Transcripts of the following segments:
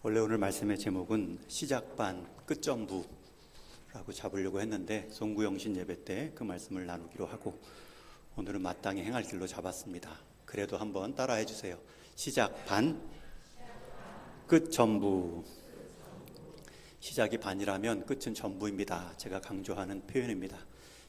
원래 오늘 말씀의 제목은 시작반 끝점부라고 잡으려고 했는데 송구영신 예배 때 그 말씀을 나누기로 하고 오늘은 마땅히 행할 길로 잡았습니다. 그래도 한번 따라해 주세요. 시작반 끝점부. 시작이 반이라면 끝은 전부입니다. 제가 강조하는 표현입니다.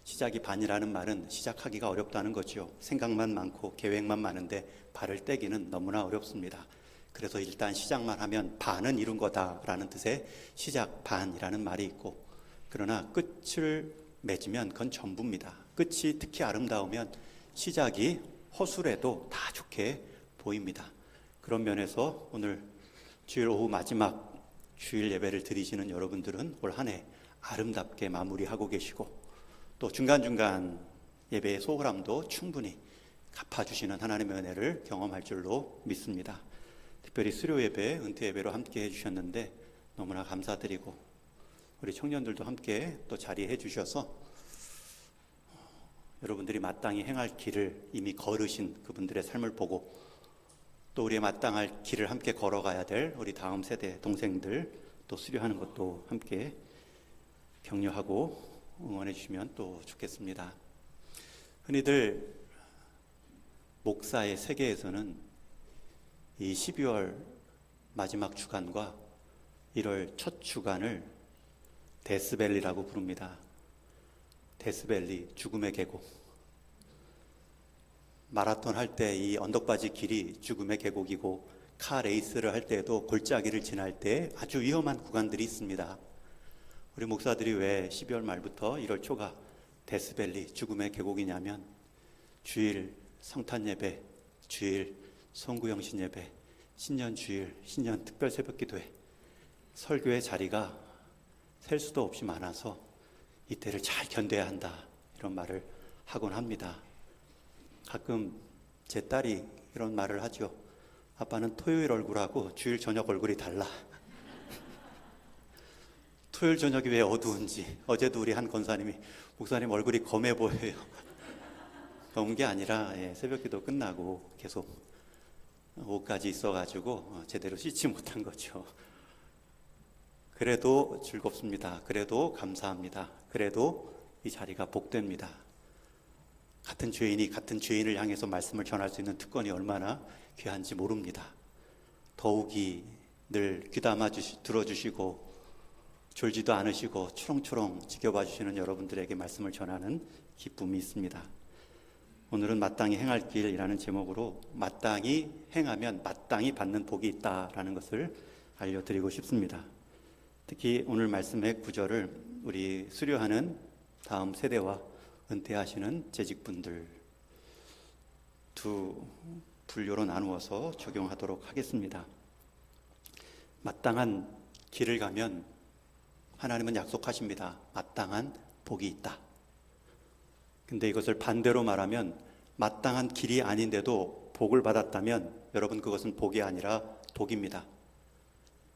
시작이 반이라는 말은 시작하기가 어렵다는 거죠. 생각만 많고 계획만 많은데 발을 떼기는 너무나 어렵습니다. 그래서 일단 시작만 하면 반은 이룬 거다라는 뜻의 시작 반이라는 말이 있고, 그러나 끝을 맺으면 그건 전부입니다. 끝이 특히 아름다우면 시작이 허술해도 다 좋게 보입니다. 그런 면에서 오늘 주일 오후 마지막 주일 예배를 드리시는 여러분들은 올 한 해 아름답게 마무리하고 계시고, 또 중간중간 예배의 소홀함도 충분히 갚아주시는 하나님의 은혜를 경험할 줄로 믿습니다. 특별히 수료 예배, 은퇴 예배로 함께 해주셨는데 너무나 감사드리고, 우리 청년들도 함께 또 자리해 주셔서 여러분들이 마땅히 행할 길을 이미 걸으신 그분들의 삶을 보고, 또 우리의 마땅할 길을 함께 걸어가야 될 우리 다음 세대 동생들 또 수료하는 것도 함께 격려하고 응원해 주시면 또 좋겠습니다. 흔히들 목사의 세계에서는 이 12월 마지막 주간과 1월 첫 주간을 데스밸리라고 부릅니다. 데스밸리, 죽음의 계곡. 마라톤 할 때 이 언덕바지 길이 죽음의 계곡이고, 카 레이스를 할 때에도 골짜기를 지날 때 아주 위험한 구간들이 있습니다. 우리 목사들이 왜 12월 말부터 1월 초가 데스밸리, 죽음의 계곡이냐면, 주일 성탄 예배, 주일 송구영신 예배, 신년 주일, 신년 특별 새벽 기도회, 설교의 자리가 셀 수도 없이 많아서 이때를 잘 견뎌야 한다, 이런 말을 하곤 합니다. 가끔 제 딸이 이런 말을 하죠. 아빠는 토요일 얼굴하고 주일 저녁 얼굴이 달라. 토요일 저녁이 왜 어두운지. 어제도 우리 한 권사님이 목사님 얼굴이 검해 보여요. 검은 게 아니라 새벽 기도 끝나고 계속 옷까지 있어가지고 제대로 씻지 못한 거죠. 그래도 즐겁습니다. 그래도 감사합니다. 그래도 이 자리가 복됩니다. 같은 죄인이 같은 죄인을 향해서 말씀을 전할 수 있는 특권이 얼마나 귀한지 모릅니다. 더욱이 늘 귀담아 들어주시고 졸지도 않으시고 초롱초롱 지켜봐 주시는 여러분들에게 말씀을 전하는 기쁨이 있습니다. 오늘은 마땅히 행할 길이라는 제목으로 마땅히 행하면 마땅히 받는 복이 있다라는 것을 알려드리고 싶습니다. 특히 오늘 말씀의 구절을 우리 수료하는 다음 세대와 은퇴하시는 재직분들 두 분류로 나누어서 적용하도록 하겠습니다. 마땅한 길을 가면 하나님은 약속하십니다. 마땅한 복이 있다. 근데 이것을 반대로 말하면 마땅한 길이 아닌데도 복을 받았다면 여러분, 그것은 복이 아니라 독입니다.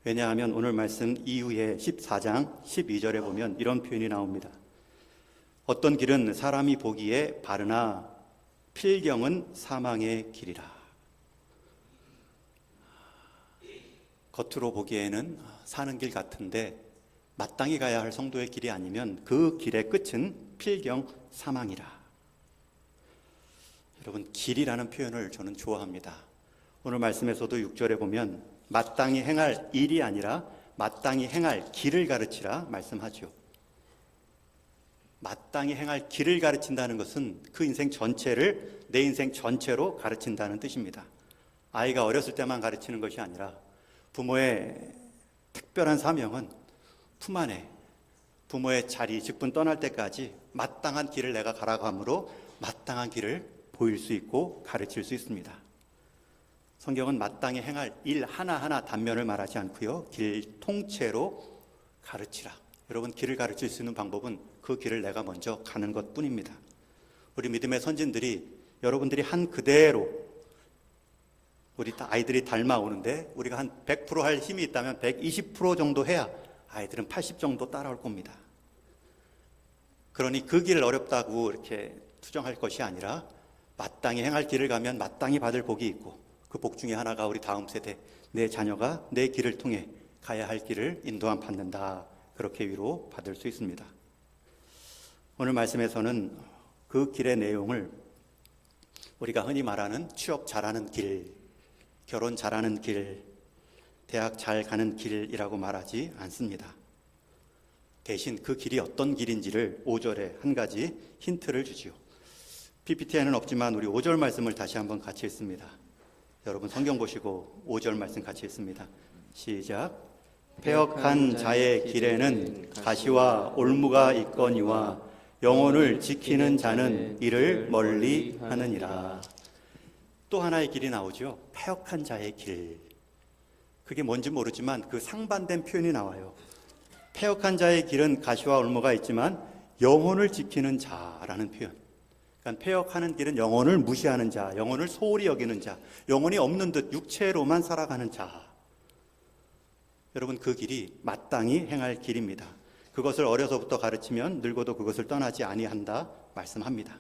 왜냐하면 오늘 말씀 이후에 14장 12절에 보면 이런 표현이 나옵니다. 어떤 길은 사람이 보기에 바르나 필경은 사망의 길이라. 겉으로 보기에는 사는 길 같은데 마땅히 가야 할 성도의 길이 아니면 그 길의 끝은 필경 사망이라. 여러분, 길이라는 표현을 저는 좋아합니다. 오늘 말씀에서도 6절에 보면 마땅히 행할 일이 아니라 마땅히 행할 길을 가르치라 말씀하죠. 마땅히 행할 길을 가르친다는 것은 그 인생 전체를 내 인생 전체로 가르친다는 뜻입니다. 아이가 어렸을 때만 가르치는 것이 아니라 부모의 특별한 사명은 품 안에 부모의 자리, 직분 떠날 때까지 마땅한 길을 내가 가라감으로 마땅한 길을 보일 수 있고 가르칠 수 있습니다. 성경은 마땅히 행할 일 하나하나 단면을 말하지 않고요, 길 통째로 가르치라. 여러분, 길을 가르칠 수 있는 방법은 그 길을 내가 먼저 가는 것뿐입니다. 우리 믿음의 선진들이 여러분들이 한 그대로 우리 아이들이 닮아오는데, 우리가 한 100% 할 힘이 있다면 120% 정도 해야 아이들은 80 정도 따라올 겁니다. 그러니 그 길 어렵다고 이렇게 투정할 것이 아니라 마땅히 행할 길을 가면 마땅히 받을 복이 있고, 그 복 중에 하나가 우리 다음 세대, 내 자녀가 내 길을 통해 가야 할 길을 인도함 받는다. 그렇게 위로 받을 수 있습니다. 오늘 말씀에서는 그 길의 내용을 우리가 흔히 말하는 취업 잘하는 길, 결혼 잘하는 길, 대학 잘 가는 길이라고 말하지 않습니다. 대신 그 길이 어떤 길인지를 5절에 한 가지 힌트를 주지요. PPT에는 없지만 우리 5절 말씀을 다시 한번 같이 읽습니다. 여러분 성경 보시고 5절 말씀 같이 읽습니다. 시작. 패역한 자의 길에는 가시와 올무가 있거니와 영혼을 지키는 자는 이를 멀리 하느니라. 또 하나의 길이 나오죠. 패역한 자의 길. 그게 뭔지 모르지만 그 상반된 표현이 나와요. 패역한 자의 길은 가시와 올무가 있지만 영혼을 지키는 자라는 표현. 그러니까 패역하는 길은 영혼을 무시하는 자, 영혼을 소홀히 여기는 자, 영혼이 없는 듯 육체로만 살아가는 자. 여러분 그 길이 마땅히 행할 길입니다. 그것을 어려서부터 가르치면 늙어도 그것을 떠나지 아니한다 말씀합니다.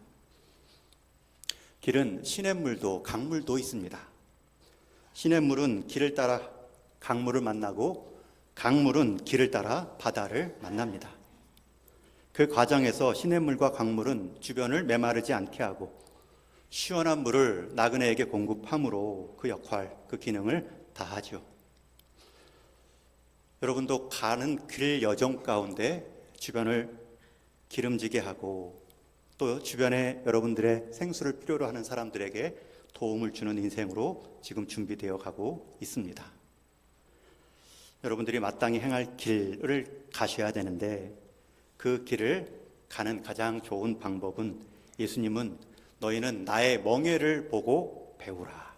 길은 시냇물도 강물도 있습니다. 시냇물은 길을 따라 강물을 만나고 강물은 길을 따라 바다를 만납니다. 그 과정에서 시냇물과 강물은 주변을 메마르지 않게 하고 시원한 물을 나그네에게 공급함으로 그 역할, 그 기능을 다하죠. 여러분도 가는 길 여정 가운데 주변을 기름지게 하고 또 주변에 여러분들의 생수를 필요로 하는 사람들에게 도움을 주는 인생으로 지금 준비되어 가고 있습니다. 여러분들이 마땅히 행할 길을 가셔야 되는데 그 길을 가는 가장 좋은 방법은 예수님은 너희는 나의 멍에를 보고 배우라.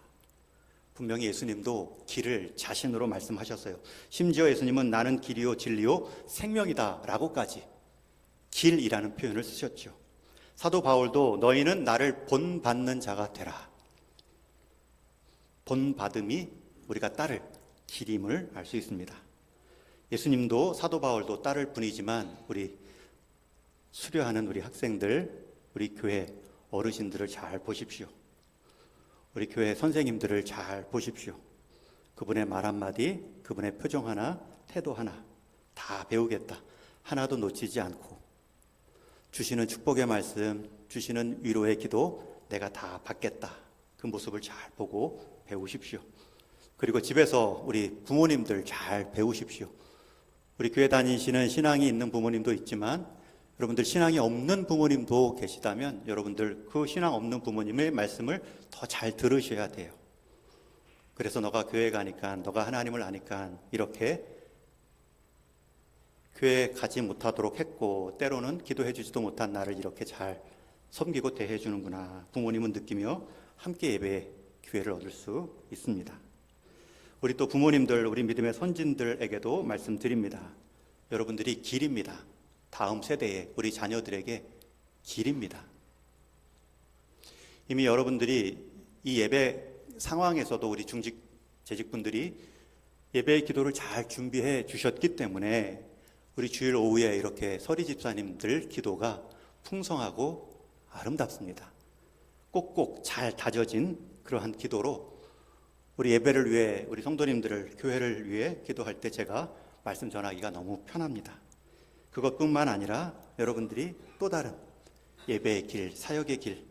분명히 예수님도 길을 자신으로 말씀하셨어요. 심지어 예수님은 나는 길이요 진리요 생명이다 라고까지 길이라는 표현을 쓰셨죠. 사도 바울도 너희는 나를 본받는 자가 되라. 본받음이 우리가 따를 길임을 알 수 있습니다. 예수님도 사도 바울도 따를 뿐이지만 우리 수료하는 우리 학생들, 우리 교회 어르신들을 잘 보십시오. 우리 교회 선생님들을 잘 보십시오. 그분의 말 한마디, 그분의 표정 하나, 태도 하나 다 배우겠다. 하나도 놓치지 않고 주시는 축복의 말씀, 주시는 위로의 기도 내가 다 받겠다. 그 모습을 잘 보고 배우십시오. 그리고 집에서 우리 부모님들 잘 배우십시오. 우리 교회 다니시는 신앙이 있는 부모님도 있지만 여러분들 신앙이 없는 부모님도 계시다면 여러분들 그 신앙 없는 부모님의 말씀을 더 잘 들으셔야 돼요. 그래서 너가 교회 가니까, 너가 하나님을 아니까 이렇게 교회 가지 못하도록 했고 때로는 기도해 주지도 못한 나를 이렇게 잘 섬기고 대해 주는구나. 부모님은 느끼며 함께 예배 기회를 얻을 수 있습니다. 우리 또 부모님들, 우리 믿음의 선진들에게도 말씀드립니다. 여러분들이 길입니다. 다음 세대에 우리 자녀들에게 길입니다. 이미 여러분들이 이 예배 상황에서도 우리 중직 재직분들이 예배의 기도를 잘 준비해 주셨기 때문에 우리 주일 오후에 이렇게 서리 집사님들 기도가 풍성하고 아름답습니다. 꼭꼭 잘 다져진 그러한 기도로 우리 예배를 위해, 우리 성도님들을, 교회를 위해 기도할 때 제가 말씀 전하기가 너무 편합니다. 그것뿐만 아니라 여러분들이 또 다른 예배의 길, 사역의 길,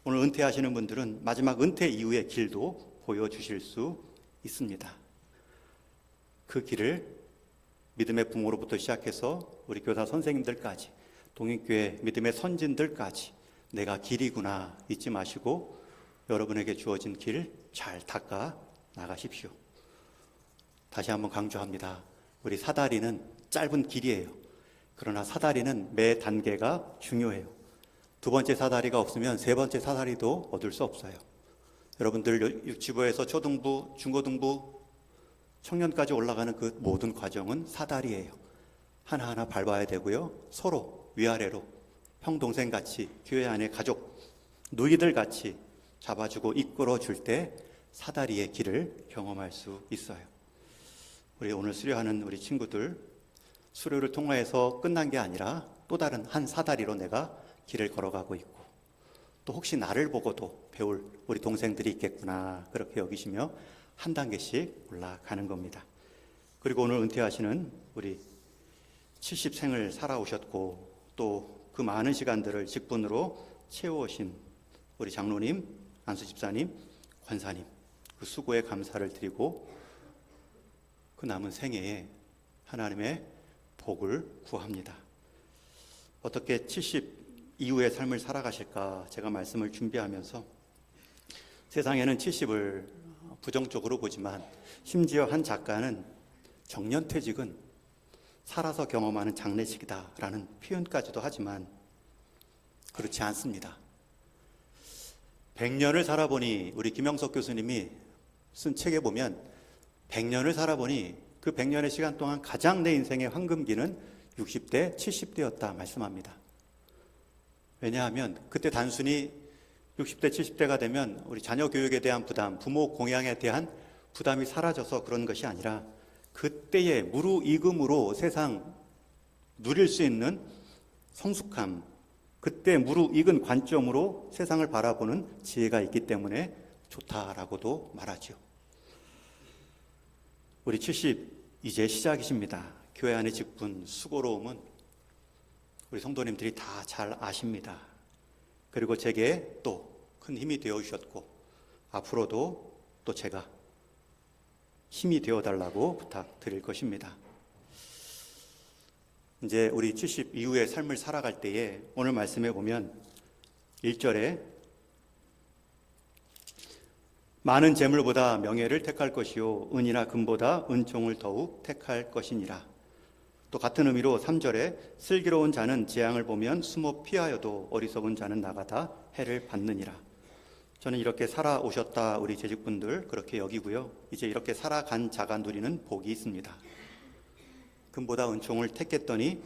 오늘 은퇴하시는 분들은 마지막 은퇴 이후의 길도 보여주실 수 있습니다. 그 길을 믿음의 부모로부터 시작해서 우리 교사 선생님들까지, 동익교회 믿음의 선진들까지 내가 길이구나 잊지 마시고 여러분에게 주어진 길 잘 닦아 나가십시오. 다시 한번 강조합니다. 우리 사다리는 짧은 길이에요. 그러나 사다리는 매 단계가 중요해요. 두 번째 사다리가 없으면 세 번째 사다리도 얻을 수 없어요. 여러분들 유치부에서 초등부, 중고등부, 청년까지 올라가는 그 모든 과정은 사다리예요. 하나하나 밟아야 되고요. 서로 위아래로 형 동생같이 교회 안에 가족, 누이들 같이 잡아주고 이끌어 줄 때 사다리의 길을 경험할 수 있어요. 우리 오늘 수료하는 우리 친구들, 수료를 통해서 끝난 게 아니라 또 다른 한 사다리로 내가 길을 걸어가고 있고 또 혹시 나를 보고도 배울 우리 동생들이 있겠구나 그렇게 여기시며 한 단계씩 올라가는 겁니다. 그리고 오늘 은퇴하시는 우리 70생을 살아오셨고 또 그 많은 시간들을 직분으로 채워오신 우리 장로님, 안수 집사님, 권사님, 그 수고에 감사를 드리고 그 남은 생애에 하나님의 복을 구합니다. 어떻게 70 이후의 삶을 살아가실까 제가 말씀을 준비하면서 세상에는 70을 부정적으로 보지만 심지어 한 작가는 정년퇴직은 살아서 경험하는 장례식이다라는 표현까지도 하지만 그렇지 않습니다. 100년을 살아보니 우리 김영석 교수님이 쓴 책에 보면 100년을 살아보니 그 100년의 시간 동안 가장 내 인생의 황금기는 60대, 70대였다 말씀합니다. 왜냐하면 그때 단순히 60대, 70대가 되면 우리 자녀 교육에 대한 부담, 부모 공양에 대한 부담이 사라져서 그런 것이 아니라 그때의 무르익음으로 세상 누릴 수 있는 성숙함, 그때 무르익은 관점으로 세상을 바라보는 지혜가 있기 때문에 좋다라고도 말하죠. 우리 70 이제 시작이십니다. 교회 안의 직분, 수고로움은 우리 성도님들이 다 잘 아십니다. 그리고 제게 또 큰 힘이 되어 주셨고 앞으로도 또 제가 힘이 되어달라고 부탁드릴 것입니다. 이제 우리 70 이후의 삶을 살아갈 때에 오늘 말씀에 보면 1절에 많은 재물보다 명예를 택할 것이요 은이나 금보다 은총을 더욱 택할 것이니라. 또 같은 의미로 3절에 슬기로운 자는 재앙을 보면 숨어 피하여도 어리석은 자는 나가다 해를 받느니라. 저는 이렇게 살아오셨다 우리 재직분들 그렇게 여기고요. 이제 이렇게 살아간 자가 누리는 복이 있습니다. 금보다 은총을 택했더니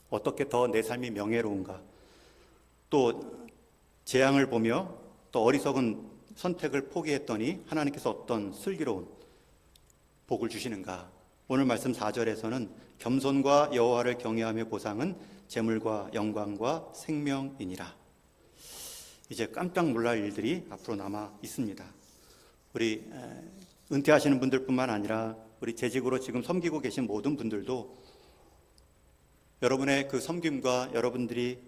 어떻게 더 내 삶이 명예로운가. 또 재앙을 보며 또 어리석은 선택을 포기했더니 하나님께서 어떤 슬기로운 복을 주시는가. 오늘 말씀 4절에서는 겸손과 여호와를 경외하며 보상은 재물과 영광과 생명이니라. 이제 깜짝 놀랄 일들이 앞으로 남아 있습니다. 우리 은퇴하시는 분들뿐만 아니라 우리 재직으로 지금 섬기고 계신 모든 분들도 여러분의 그 섬김과 여러분들이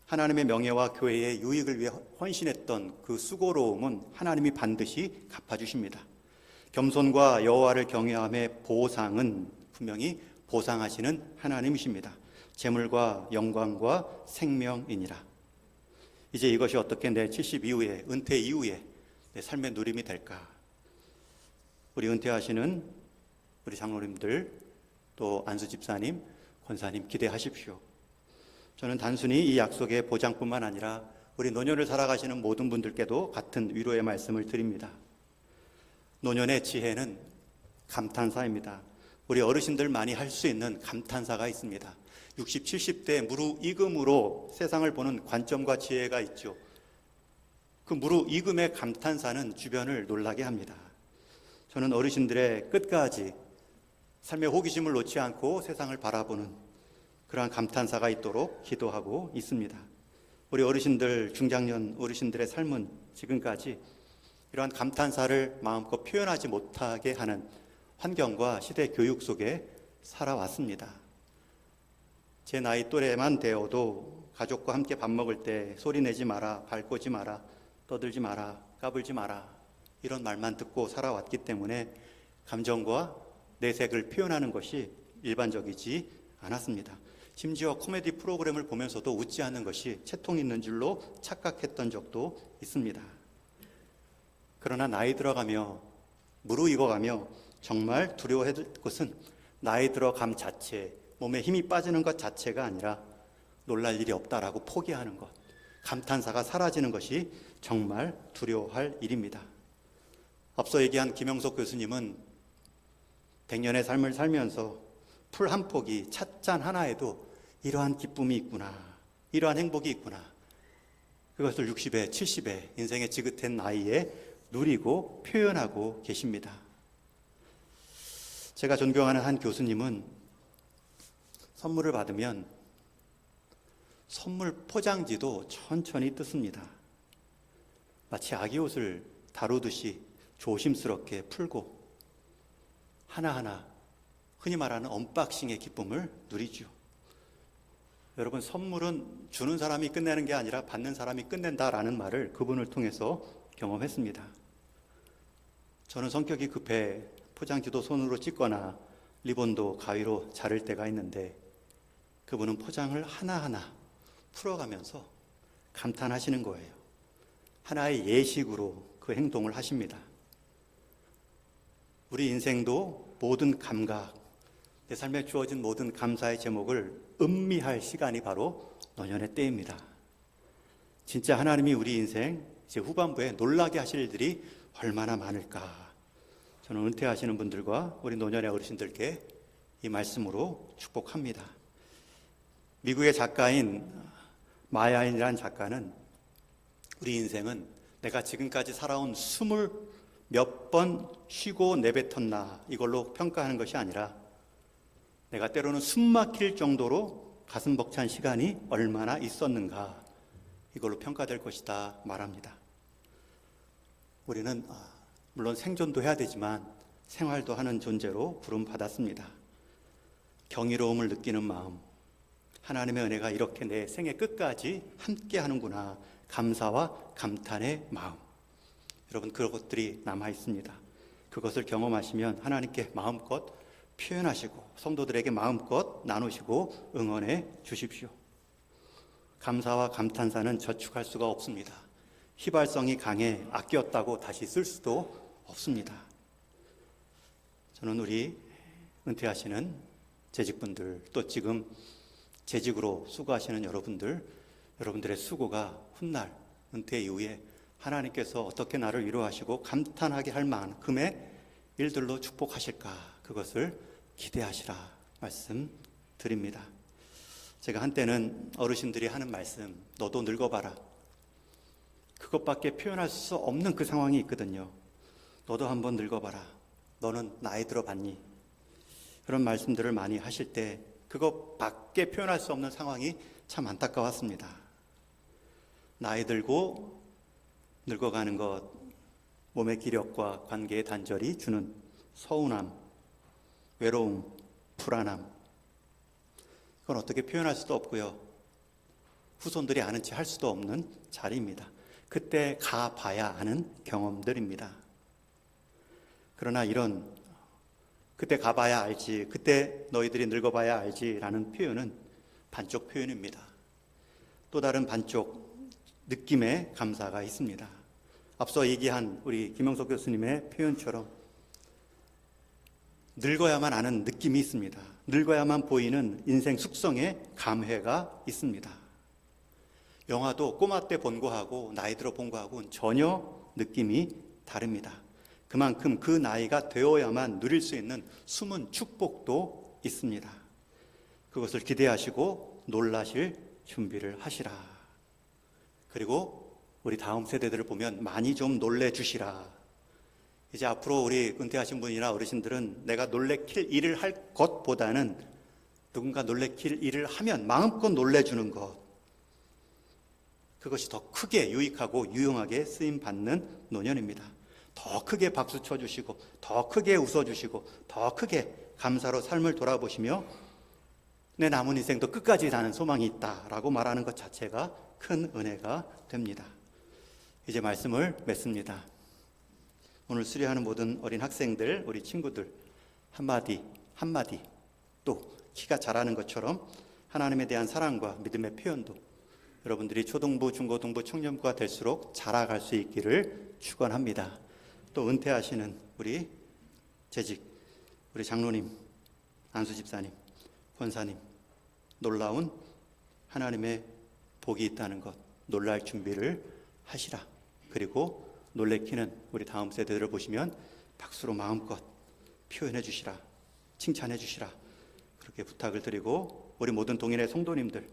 하나님의 명예와 교회의 유익을 위해 헌신했던 그 수고로움은 하나님이 반드시 갚아주십니다. 겸손과 여호와를 경외함의 보상은 분명히 보상하시는 하나님이십니다. 재물과 영광과 생명이니라. 이제 이것이 어떻게 내 70 이후에, 은퇴 이후에 내 삶의 누림이 될까? 우리 은퇴하시는 우리 장로님들, 또 안수 집사님, 권사님 기대하십시오. 저는 단순히 이 약속의 보장뿐만 아니라 우리 노년을 살아가시는 모든 분들께도 같은 위로의 말씀을 드립니다. 노년의 지혜는 감탄사입니다. 우리 어르신들 많이 할 수 있는 감탄사가 있습니다. 60, 70대 무르익음으로 세상을 보는 관점과 지혜가 있죠. 그 무르익음의 감탄사는 주변을 놀라게 합니다. 저는 어르신들의 끝까지 삶의 호기심을 놓지 않고 세상을 바라보는 그러한 감탄사가 있도록 기도하고 있습니다. 우리 어르신들, 중장년 어르신들의 삶은 지금까지 이러한 감탄사를 마음껏 표현하지 못하게 하는 환경과 시대 교육 속에 살아왔습니다. 제 나이 또래만 되어도 가족과 함께 밥 먹을 때 소리 내지 마라, 발 꼬지 마라, 떠들지 마라, 까불지 마라 이런 말만 듣고 살아왔기 때문에 감정과 내색을 표현하는 것이 일반적이지 않았습니다. 심지어 코미디 프로그램을 보면서도 웃지 않는 것이 채통 있는 줄로 착각했던 적도 있습니다. 그러나 나이 들어가며 무르익어가며 정말 두려워해야 될 것은 나이 들어감 자체, 몸에 힘이 빠지는 것 자체가 아니라 놀랄 일이 없다라고 포기하는 것, 감탄사가 사라지는 것이 정말 두려워할 일입니다. 앞서 얘기한 김영석 교수님은 100년의 삶을 살면서 풀 한 폭이 찻잔 하나에도 이러한 기쁨이 있구나, 이러한 행복이 있구나, 그것을 60에 70에 인생의 지긋한 나이에 누리고 표현하고 계십니다. 제가 존경하는 한 교수님은 선물을 받으면 선물 포장지도 천천히 뜯습니다. 마치 아기 옷을 다루듯이 조심스럽게 풀고 하나하나 흔히 말하는 언박싱의 기쁨을 누리죠. 여러분, 선물은 주는 사람이 끝내는 게 아니라 받는 사람이 끝낸다라는 말을 그분을 통해서 경험했습니다. 저는 성격이 급해 포장지도 손으로 찢거나 리본도 가위로 자를 때가 있는데 그분은 포장을 하나하나 풀어가면서 감탄하시는 거예요. 하나의 예식으로 그 행동을 하십니다. 우리 인생도 모든 감각, 내 삶에 주어진 모든 감사의 제목을 음미할 시간이 바로 노년의 때입니다. 진짜 하나님이 우리 인생 이제 후반부에 놀라게 하실 일들이 얼마나 많을까. 저는 은퇴하시는 분들과 우리 노년의 어르신들께 이 말씀으로 축복합니다. 미국의 작가인 마야인이라는 작가는 우리 인생은 내가 지금까지 살아온 20몇 번 쉬고 내뱉었나 이걸로 평가하는 것이 아니라 내가 때로는 숨 막힐 정도로 가슴 벅찬 시간이 얼마나 있었는가 이걸로 평가될 것이다 말합니다. 우리는 물론 생존도 해야 되지만 생활도 하는 존재로 부름받았습니다. 경이로움을 느끼는 마음, 하나님의 은혜가 이렇게 내 생애 끝까지 함께 하는구나, 감사와 감탄의 마음, 여러분 그런 것들이 남아 있습니다. 그것을 경험하시면 하나님께 마음껏 표현하시고 성도들에게 마음껏 나누시고 응원해 주십시오. 감사와 감탄사는 저축할 수가 없습니다. 휘발성이 강해 아꼈다고 다시 쓸 수도 없습니다. 저는 우리 은퇴하시는 재직분들, 또 지금 재직으로 수고하시는 여러분들의 수고가 훗날 은퇴 이후에 하나님께서 어떻게 나를 위로하시고 감탄하게 할 만큼의 일들로 축복하실까, 그것을 기대하시라 말씀드립니다. 제가 한때는 어르신들이 하는 말씀, 너도 늙어봐라, 그것밖에 표현할 수 없는 그 상황이 있거든요. 너도 한번 늙어봐라, 너는 나이 들어봤니, 그런 말씀들을 많이 하실 때 그것밖에 표현할 수 없는 상황이 참 안타까웠습니다. 나이 들고 늙어가는 것, 몸의 기력과 관계의 단절이 주는 서운함, 외로움, 불안함, 그건 어떻게 표현할 수도 없고요. 후손들이 아는 체 할 수도 없는 자리입니다. 그때 가봐야 하는 경험들입니다. 그러나 이런 그때 가봐야 알지, 그때 너희들이 늙어봐야 알지라는 표현은 반쪽 표현입니다. 또 다른 반쪽 느낌의 감사가 있습니다. 앞서 얘기한 우리 김영석 교수님의 표현처럼 늙어야만 아는 느낌이 있습니다. 늙어야만 보이는 인생 숙성의 감회가 있습니다. 영화도 꼬마 때 본 거하고 나이 들어 본 거하고는 전혀 느낌이 다릅니다. 그만큼 그 나이가 되어야만 누릴 수 있는 숨은 축복도 있습니다. 그것을 기대하시고 놀라실 준비를 하시라. 그리고 우리 다음 세대들을 보면 많이 좀 놀래주시라. 이제 앞으로 우리 은퇴하신 분이나 어르신들은 내가 놀래킬 일을 할 것보다는 누군가 놀래킬 일을 하면 마음껏 놀래주는 것, 그것이 더 크게 유익하고 유용하게 쓰임받는 노년입니다. 더 크게 박수 쳐주시고, 더 크게 웃어주시고, 더 크게 감사로 삶을 돌아보시며 내 남은 인생도 끝까지 사는 소망이 있다라고 말하는 것 자체가 큰 은혜가 됩니다. 이제 말씀을 맺습니다. 오늘 수료하는 모든 어린 학생들, 우리 친구들, 한마디 한마디, 또 키가 자라는 것처럼 하나님에 대한 사랑과 믿음의 표현도 여러분들이 초등부, 중고등부, 청년부가 될수록 자라갈 수 있기를 축원합니다. 또 은퇴하시는 우리 재직, 우리 장로님, 안수 집사님, 권사님, 놀라운 하나님의 복이 있다는 것 놀랄 준비를 하시라. 그리고 놀래키는 우리 다음 세대들을 보시면 박수로 마음껏 표현해 주시라, 칭찬해 주시라, 그렇게 부탁을 드리고 우리 모든 동인의 성도님들,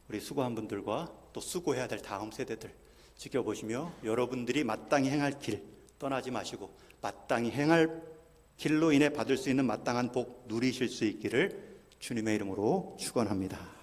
우리 수고한 분들과 또 수고해야 될 다음 세대들 지켜보시며 여러분들이 마땅히 행할 길 떠나지 마시고 마땅히 행할 길로 인해 받을 수 있는 마땅한 복 누리실 수 있기를 주님의 이름으로 축원합니다.